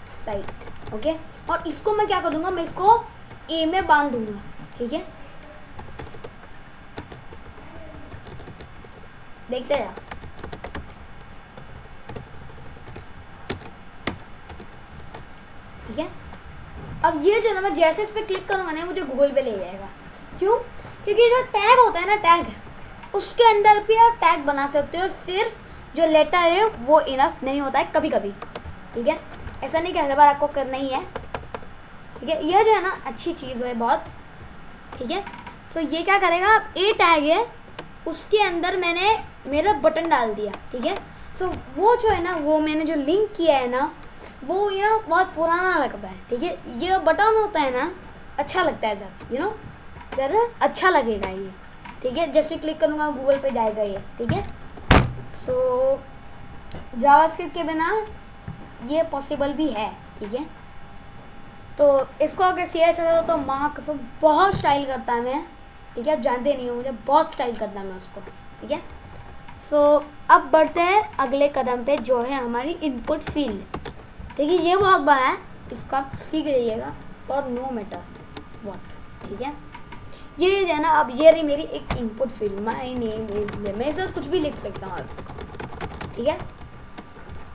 [SPEAKER 1] site, okay. और इसको मैं क्या कर दूंगा, मैं इसको A में बांध दूंगा, ठीक है। देखते हैं, ठीक है। अब ये जो ना मैं जैसे इस पर क्लिक करूंगा ना मुझे गूगल पे ले जाएगा। क्यों? क्योंकि जो टैग होता है ना, टैग, उसके अंदर भी आप टैग बना सकते हो, और सिर्फ जो लेटर है वो इनफ नहीं होता है कभी कभी, ठीक है। ऐसा नहीं कि हर बार आपको करना ही है, ठीक है। ये जो है ना अच्छी चीज़ है बहुत, ठीक है। सो ये क्या करेगा, आप A टैग है उसके अंदर मैंने मेरा बटन डाल दिया, ठीक है। सो वो जो है ना, वो मैंने जो लिंक किया है ना, वो बहुत पुराना लगता है, ठीक है। ये बटन होता है ना, अच्छा लगता है सर, ज़रा अच्छा लगेगा ये, ठीक है। जैसे क्लिक करूँगा गूगल पे जाएगा ये, ठीक है। सो जावास्क्रिप्ट के बिना ये पॉसिबल भी है, ठीक है। तो इसको अगर CSS हो तो मार्क सब बहुत स्टाइल करता है मैं, ठीक है। आप जानते नहीं हो मुझे बहुत स्टाइल करता है मैं उसको, ठीक है। सो अब बढ़ते हैं अगले कदम पे जो है हमारी इनपुट फील्ड। देखिए ये बहुत बड़ा है, इसको आप सीख लीजिएगा, फॉर नो मैटर व्हाट, ठीक है। ये है ना, अब ये रही मेरी एक input field, my name is, मैं इसे कुछ भी लिख सकता हूँ, ठीक है।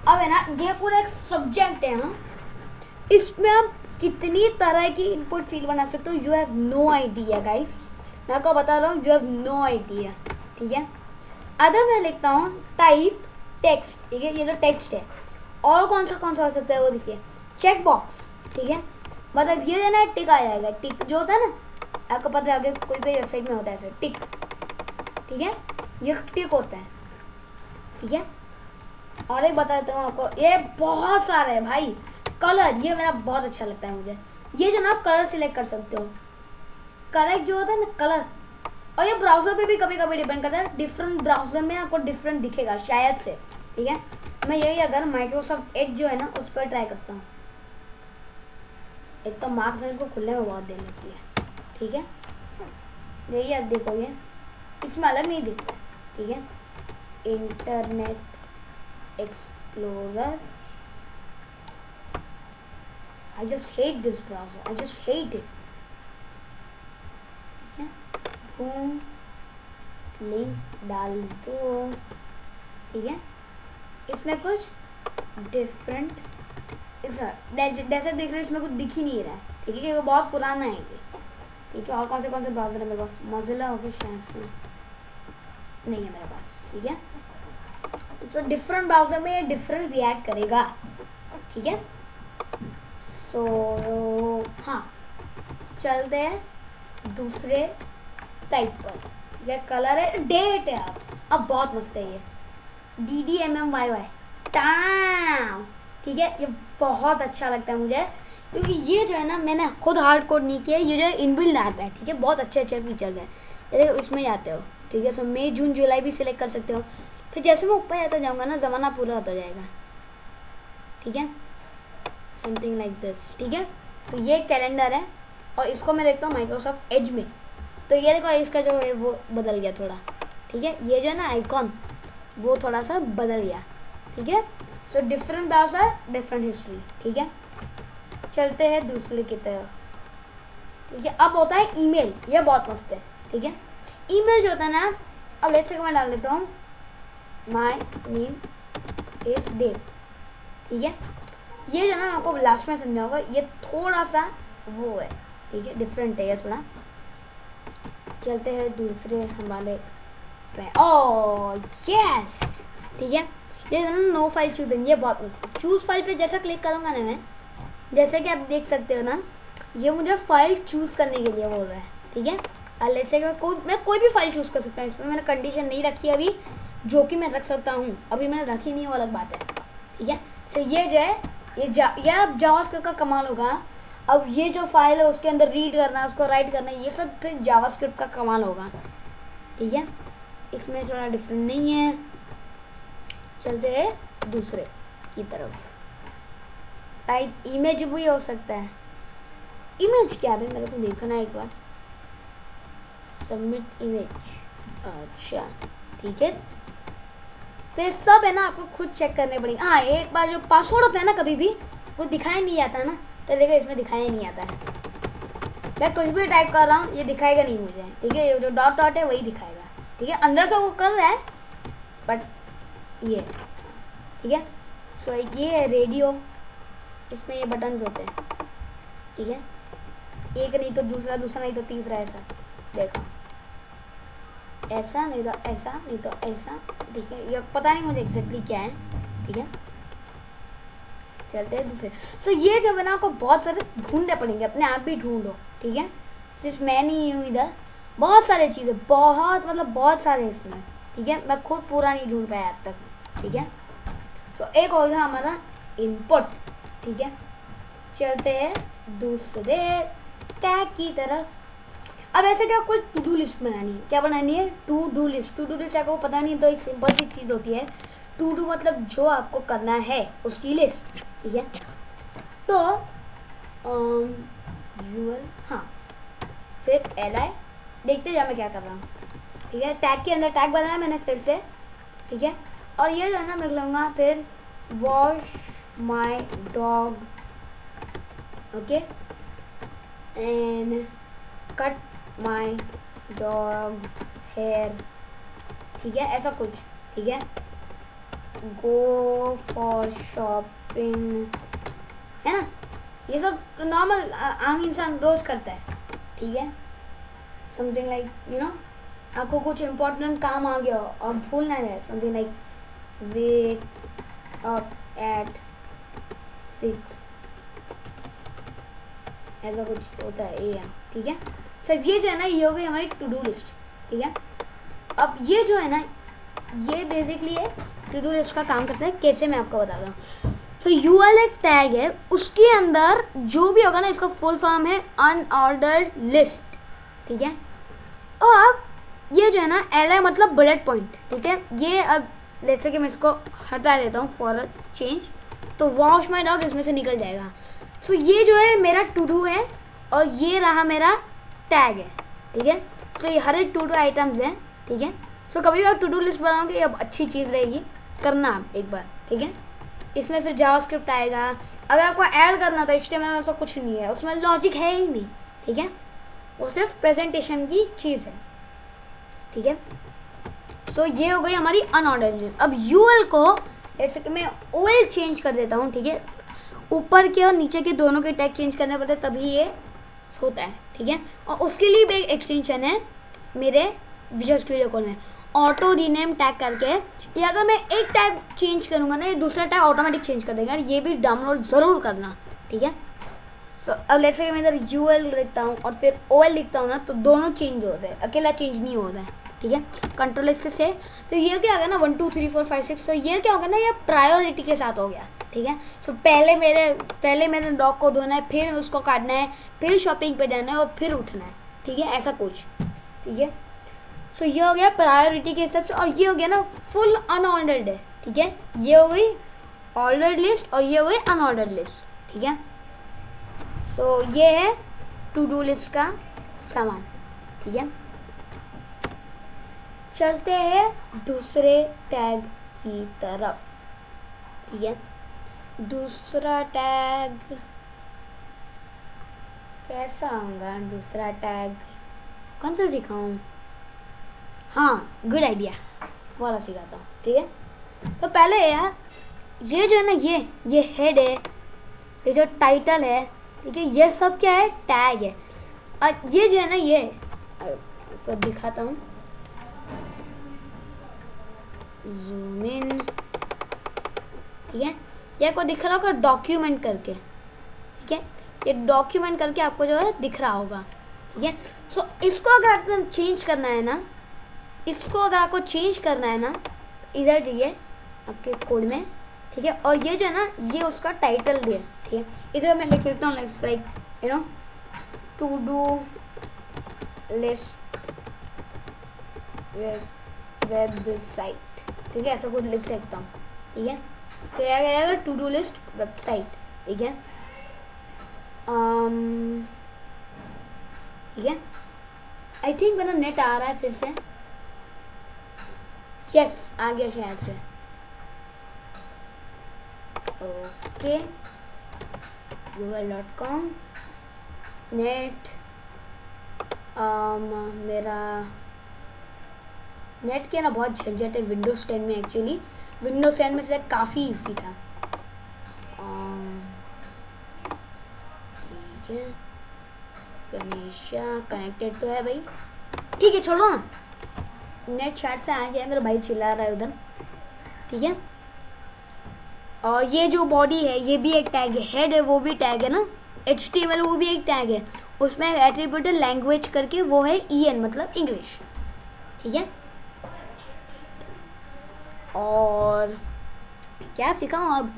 [SPEAKER 1] अब है ना ये पूरा एक सब्जेक्ट है, हाँ, इसमें आप कितनी तरह की इनपुट फील्ड बना सकते हो, you have no idea guys, मैं आपको बता रहा हूँ, यू हैव नो आइडिया, ठीक है। अगर मैं लिखता हूँ टाइप टेक्स्ट, ठीक है, ये जो टेक्स्ट है, और कौन सा हो सकता है वो देखिए, चेक बॉक्स, ठीक है। मतलब ये है ना टिक आ जाएगा, टिक जो होता है ना, आपको पता है आगे कोई वेबसाइट में होता है ऐसे टिक, ठीक है, ये टिक होता है, ठीक है। और एक बताता हूँ आपको, ये बहुत सारे है भाई। कलर, ये मेरा बहुत अच्छा लगता है मुझे, ये जो ना आप कलर सिलेक्ट कर सकते हो, करेक्ट जो होता है ना कलर। और ये ब्राउज़र पे भी कभी कभी डिपेंड करता है, डिफरेंट ब्राउज़र में आपको डिफरेंट दिखेगा शायद से, ठीक है। मैं यही अगर माइक्रोसॉफ्ट एज जो है ना उस पर ट्राई करता हूँ, एक तो मार्क्स है, इसको खुलने में बहुत देर लगती है, ठीक है। यही आप देखोगे इसमें अलग नहीं दिखता है, ठीक है। Internet explorer, I just hate this browser, I just hate it, ठीक है। बूम, लिंक डाल दो, ठीक है। इसमें कुछ डिफरेंट जैसे देख रहे हैं, इसमें कुछ दिख ही नहीं रहा है, ठीक है, वो बहुत पुराना है ये, ठीक है। और कौन से ब्राउज़र है मेरे पास, मोज़िला होगा शायद से, नहीं है मेरे पास, ठीक है। सो डिफरेंट ब्राउज़र में ये डिफरेंट रिएक्ट करेगा, ठीक है। सो हाँ, चलते हैं दूसरे टाइप पर, ये कलर है, डेट है, अब बहुत मस्त है ये, DDMMYY टाइम, ठीक है। ये बहुत अच्छा लगता है मुझे, क्योंकि ये जो है ना मैंने खुद हार्ड कोड नहीं किया, ये जो इनबिल्ड आता है, ठीक है। बहुत अच्छे फीचर्स हैं, जैसे उसमें जाते हो, ठीक है। सो मई जून जुलाई भी सिलेक्ट कर सकते हो, फिर जैसे मैं ऊपर जाता जाऊँगा ना ज़माना पूरा होता जाएगा, ठीक है, समथिंग लाइक दिस, ठीक है। सो ये कैलेंडर है, और इसको मैं देखता हूँ माइक्रोसॉफ्ट एज में, तो ये देखो इसका जो है वो बदल गया थोड़ा, ठीक है। ये जो है ना आइकॉन वो थोड़ा सा बदल गया, ठीक है। So different browser different history, ठीक है। चलते हैं दूसरे की तरफ, ठीक है। अब होता है ईमेल, ये बहुत मस्त है, ठीक है। ईमेल जो होता है ना, अब लेट्स से मैं डाल देता हूँ माय नेम इज देव, ठीक है। ये जो ना आपको लास्ट में समझाऊंगा, ये थोड़ा सा वो है, ठीक है, डिफरेंट है ये थोड़ा। चलते हैं दूसरे हमारे पे, ओह यस, ठीक है। ये है ना नो फाइल चूजिंग, ये बहुत मस्त। चूज फाइल पे जैसा क्लिक करूँगा ना मैं, जैसे कि आप देख सकते हो ना, ये मुझे फाइल चूज़ करने के लिए बोल रहा है, ठीक है। लेट्स से मैं कोई भी फाइल चूज़ कर सकता हूँ, इसमें मैंने कंडीशन नहीं रखी अभी, जो कि मैं रख सकता हूँ, अभी मैंने रखी नहीं, वो अलग बात है, ठीक है। सो ये जो है ये अब जावास्क्रिप्ट का कमाल होगा। अब ये जो फाइल है उसके अंदर रीड करना, उसको राइट करना, ये सब फिर जावास्क्रिप्ट का कमाल होगा, ठीक है। इसमें थोड़ा डिफरेंट नहीं है। चलते हैं दूसरे की तरफ। टाइप इमेज भी हो सकता है। इमेज क्या है मेरे को देखना एक बार। सबमिट इमेज, अच्छा ठीक है। तो ये सब है ना आपको खुद चेक करने पड़ेंगे। हाँ, एक बार जो पासवर्ड होता है ना कभी भी वो दिखाई नहीं आता ना, तो देखो इसमें दिखाई नहीं आता है। मैं कुछ भी टाइप कर रहा हूँ ये दिखाएगा नहीं मुझे, ठीक है। ये जो डॉट डॉट है वही दिखाएगा, ठीक है। अंदर से वो कर रहा है बट ये, ठीक है। सो ये है रेडियो, इसमें ये बटन्स होते हैं, ठीक है। एक नहीं तो दूसरा, दूसरा नहीं तो तीसरा, ऐसा देखो, ऐसा नहीं तो ऐसा, नहीं तो ऐसा, ठीक है। ये पता नहीं मुझे एग्जैक्टली क्या है, ठीक है। चलते हैं दूसरे। सो ये जो है ना आपको बहुत सारे ढूंढने पड़ेंगे, अपने आप भी ढूंढो, ठीक है। सिर्फ मैं नहीं हूँ इधर, बहुत सारे चीज़ें, बहुत मतलब बहुत सारे इसमें, ठीक है। मैं खुद पूरा नहीं ढूंढ पाया आज तक, ठीक है। सो एक हो गया हमारा इनपुट, ठीक है। चलते हैं दूसरे टैग की तरफ। अब ऐसे क्या कोई टू डू लिस्ट बनानी है, क्या बनानी है, to do list. To do list आपको पता नहीं तो एक सिंपल सी चीज़ होती है, टू डू मतलब जो आपको करना है उसकी लिस्ट, ठीक है। तो यूएल, हाँ, फिर li, देखते जा मैं क्या कर रहा हूँ, ठीक है। टैग के अंदर टैग बनाया मैंने फिर से, ठीक है। और ये जो है ना मैं लूँगा फिर wash my dog, okay, and cut my dog's hair, ठीक है, ऐसा कुछ, ठीक है। गो फॉर शॉपिंग, है ना, ये सब नॉर्मल आम इंसान रोज करता है, ठीक है। समथिंग लाइक यू नो, आपको कुछ इम्पोर्टेंट काम आ गया और भूलना है, something like wake up at 6, ऐसा कुछ होता है AM, ठीक है। सब ये जो है ना ये हो गई हमारी टू डू लिस्ट, ठीक है। अब ये जो है ना ये बेसिकली है टू डू लिस्ट का काम करता है। कैसे मैं आपको बताता हूँ। सो यूएल एक टैग है, उसके अंदर जो भी होगा ना इसका फुल फॉर्म है अनऑर्डर्ड लिस्ट, ठीक है। और ये जो है ना li मतलब बुलेट पॉइंट, ठीक है। ये अब लेट्स से कि मैं इसको हटा देता हूँ फॉर अ चेंज, तो वॉश माई डॉग इसमें से निकल जाएगा। सो ये जो है मेरा टू डू है और ये रहा मेरा टैग है, ठीक है। सो ये हर एक टू डू आइटम्स हैं, ठीक है। सो कभी भी आप टू डू लिस्ट बनाओगे अब अच्छी चीज़ रहेगी, करना आप एक बार, ठीक है। इसमें फिर जावास्क्रिप्ट आएगा, अगर आपको ऐड करना था HTML में ऐसा कुछ नहीं है, उसमें लॉजिक है ही नहीं, ठीक है। वो सिर्फ प्रेजेंटेशन की चीज़ है, ठीक है। सो ये हो गई हमारी अनऑर्डर्ड लिस्ट। अब यूएल को जैसे कि मैं OL चेंज कर देता हूँ, ठीक है। ऊपर के और नीचे के दोनों के टैग चेंज करने पड़ते तभी ये होता है, ठीक है। और उसके लिए भी एक एक्सटेंशन है मेरे विजुअल स्टूडियो कोड में, ऑटो रीनेम टैग करके। ये अगर मैं एक टैग चेंज करूँगा ना ये दूसरा टैग ऑटोमेटिक चेंज कर देगा, ये भी डाउनलोड ज़रूर करना, ठीक है। सो अब लेट्स से मैं इधर UL लिखता हूँ और फिर OL लिखता हूँ ना, तो दोनों चेंज होते हैं, अकेला चेंज नहीं होता है, ठीक है। कंट्रोल X से तो ये क्या होगा ना 1 2 3 4 5 6, तो ये क्या होगा ना ये प्रायोरिटी के साथ हो गया, ठीक है। सो पहले मेरे डॉग को धोना है, फिर उसको काटना है, फिर शॉपिंग पे जाना है और फिर उठना है, ठीक है, ऐसा कुछ, ठीक है। सो ये हो गया प्रायोरिटी के हिसाब से। और ये हो गया ना फुल अनऑर्डर्ड है, ठीक है। ये हो गई ऑर्डर्ड लिस्ट और ये हो गई अनऑर्डर्ड लिस्ट, ठीक है। सो ये है टू डू लिस्ट का सामान, ठीक है। चलते हैं दूसरे टैग की तरफ, ठीक है। दूसरा टैग कैसा होगा, दूसरा टैग कौन सा सिखाऊं, हाँ गुड आइडिया वाला सिखाता हूँ, ठीक है। तो पहले यार ये जो है ना ये हेड है, ये जो टाइटल है, ठीक है, ये सब क्या है, टैग है। और ये जो है ना ये आपको दिखाता हूँ, जूम इन, ठीक है। ये आपको दिख रहा होगा डॉक्यूमेंट करके, ठीक है, ये डॉक्यूमेंट करके आपको जो है दिख रहा होगा, ठीक है। सो इसको अगर आपको चेंज करना है ना, इसको अगर आपको चेंज करना है ना, इधर जाइए आपके कोड में, ठीक है, और ये जो है ना ये उसका टाइटल दिया, ठीक है। इधर मैं लिख लेता हूँ like you know to do list website, ठीक है, ऐसा कुछ लिख सकता हूँ, ठीक है। तो यह आएगा टू डू लिस्ट वेबसाइट, ठीक है, ठीक है। आई थिंक मेरा नेट आ रहा है फिर से, यस आ गया शायद से, ओके google.com नेट, मेरा नेट के ना बहुत झंझट है विंडोज 10 में, एक्चुअली विंडोज 10 में से काफ़ी ईजी था, ठीक है। गणेशा कनेक्टेड तो है भाई, ठीक है, छोड़ो ना, नेट शायद से आ गया है, मेरा भाई चिल्ला रहा है उधर, ठीक है। और ये जो बॉडी है ये भी एक टैग है, हेड है वो भी टैग है ना, HTML वो भी एक टैग है, उसमें एट्रीब्यूट लैंग्वेज करके वो है EN मतलब इंग्लिश, ठीक है। और क्या सिखाऊँ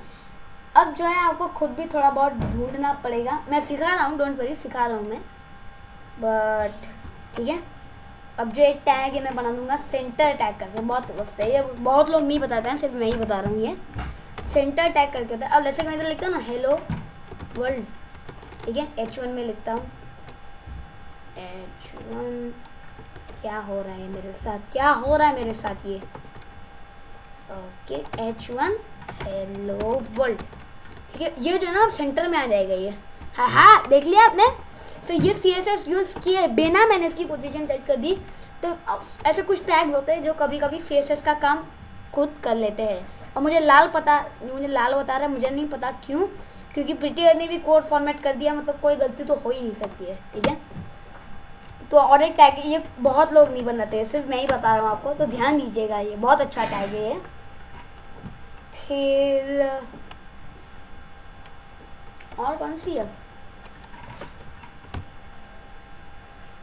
[SPEAKER 1] अब जो है आपको खुद भी थोड़ा बहुत ढूंढना पड़ेगा, मैं सिखा रहा हूँ, डोंट वरी, सिखा रहा हूँ मैं, बट ठीक है। अब जो एक टैग है मैं बना दूंगा सेंटर टैग करके, बहुत मस्त है ये, बहुत लोग नहीं बताते हैं, सिर्फ मैं ही बता रहा हूँ, ये सेंटर टैग करके होता है। अब जैसे मैं इधर लिखता हूँ ना हेलो वर्ल्ड, ठीक है, H1 में लिखता हूँ, H1 क्या हो रहा है मेरे साथ, क्या हो रहा है मेरे साथ ये, ओके H1 हेलो वर्ल्ड, ठीक है। ये जो है ना अब सेंटर में आ जाएगा ये, हाँ देख लिया आपने। सो ये CSS यूज़ किए बिना मैंने इसकी पोजीशन सेट कर दी, तो ऐसे कुछ टैग होते हैं जो कभी कभी CSS का काम खुद कर लेते हैं। और मुझे लाल बता रहा है, मुझे नहीं पता क्यों, क्योंकि प्रीटियर ने भी कोड फॉर्मेट कर दिया, मतलब कोई गलती तो हो ही नहीं सकती है, ठीक है। तो और एक टैग ये बहुत लोग नहीं बनाते, सिर्फ मैं ही बता रहा हूँ आपको, तो ध्यान दीजिएगा, ये बहुत अच्छा टैग है ये। फिर और कौन सी है,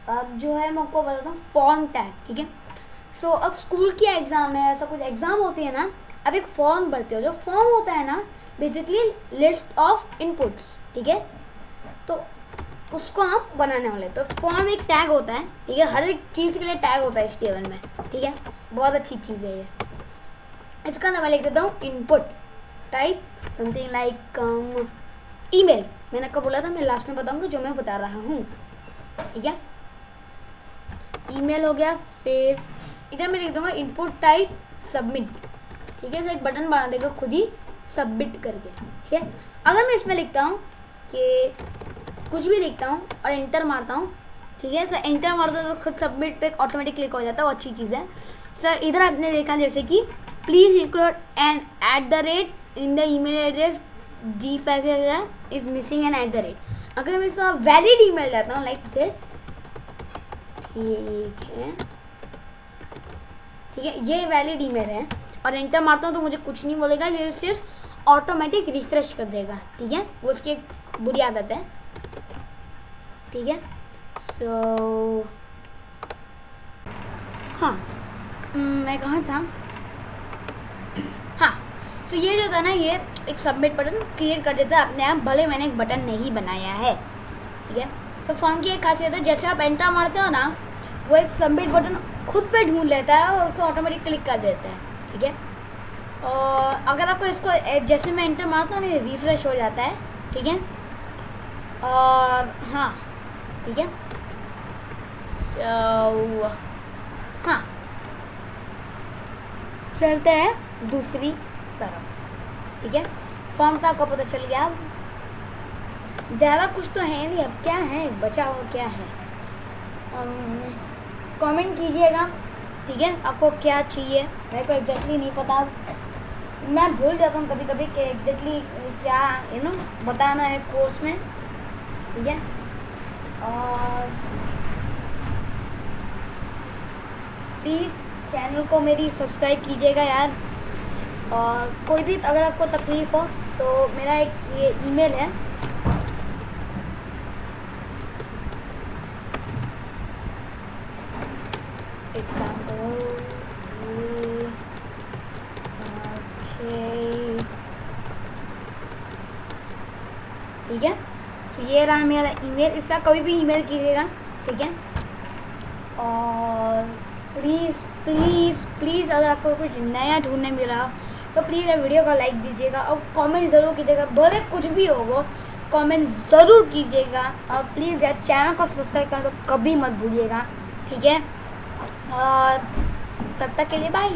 [SPEAKER 1] अब जो है मैं आपको बताता हूँ फॉर्म टैग, ठीक है। सो अब स्कूल की एग्ज़ाम है, ऐसा कुछ एग्ज़ाम होती है ना, अब एक फॉर्म भरते हो, जो फॉर्म होता है ना बेसिकली लिस्ट ऑफ इनपुट्स, ठीक है, तो उसको हम बनाने वाले, तो फॉर्म एक टैग होता है, ठीक है, हर एक चीज़ के लिए टैग होता है HTML में, ठीक है, बहुत अच्छी चीज़ है ये। इसका नाम मैं लिख देता हूँ input type something like email, मैंने आपको बोला था मैं लास्ट में बताऊँगा जो मैं बता रहा हूँ, ठीक है। ईमेल हो गया, फिर इधर मैं लिख दूंगा इनपुट टाइप सबमिट, ठीक है, तो एक बटन बना देगा खुद ही सबमिट करके, ठीक है। अगर मैं इसमें लिखता हूँ कि कुछ भी लिखता हूँ और एंटर मारता हूँ, ठीक है, सर एंटर मारता हूँ तो खुद सबमिट पे ऑटोमेटिक क्लिक हो जाता है, वो अच्छी चीज़ है। सर इधर आपने देखा जैसे कि please include an @ in the email address G factor is missing an @ अगर मैं इसमें वैलिड ईमेल जाता हूँ लाइक दिस, ठीक है, ठीक है, ये वैलिड ईमेल है, और एंटर मारता हूँ तो मुझे कुछ नहीं बोलेगा, ये सिर्फ ऑटोमेटिक रिफ्रेश कर देगा, ठीक है, वो उसकी एक बुरी आदत है, ठीक है। सो हाँ मैं कहाँ था, हाँ, सो ये जो था ना ये एक सबमिट बटन क्रिएट कर देता है अपने आप, भले मैंने एक बटन नहीं बनाया है, ठीक है। तो फॉर्म की एक खासियत है, जैसे आप एंटर मारते हो ना वो एक सबमिट बटन खुद पे ढूंढ लेता है और उसको ऑटोमेटिक क्लिक कर देता है, ठीक है। और अगर आपको इसको जैसे मैं एंटर मारता हूँ ना रिफ्रेश हो जाता है, ठीक है। और हाँ ठीक है, सो हाँ चलते हैं दूसरी तरफ, ठीक है। फॉर्म का आपको पता चल गया, अब ज़्यादा कुछ तो है नहीं, अब क्या है बचा हुआ, क्या है कमेंट कीजिएगा, ठीक है, आपको क्या चाहिए, मेरे को एग्जैक्टली नहीं पता, मैं भूल जाता हूँ कभी कभी कि एग्जैक्टली क्या बताना है कोर्स में, ठीक है। और प्लीज़ चैनल को मेरी सब्सक्राइब कीजिएगा यार, और कोई भी अगर आपको तकलीफ़ हो तो मेरा एक ये ईमेल है, एक काम करो, ठीक है। तो ये रहा मेरा ईमेल, इस पर कभी भी ईमेल कीजिएगा, ठीक है। और प्लीज़ प्लीज़ प्लीज़ अगर आपको कुछ नया ढूंढने मिल रहा हो तो प्लीज़ वीडियो को लाइक दीजिएगा और कमेंट ज़रूर कीजिएगा, भले कुछ भी हो वो कमेंट ज़रूर कीजिएगा। और प्लीज़ यार चैनल को सब्सक्राइब करना तो कभी मत भूलिएगा, ठीक है। और तब तक के लिए बाय।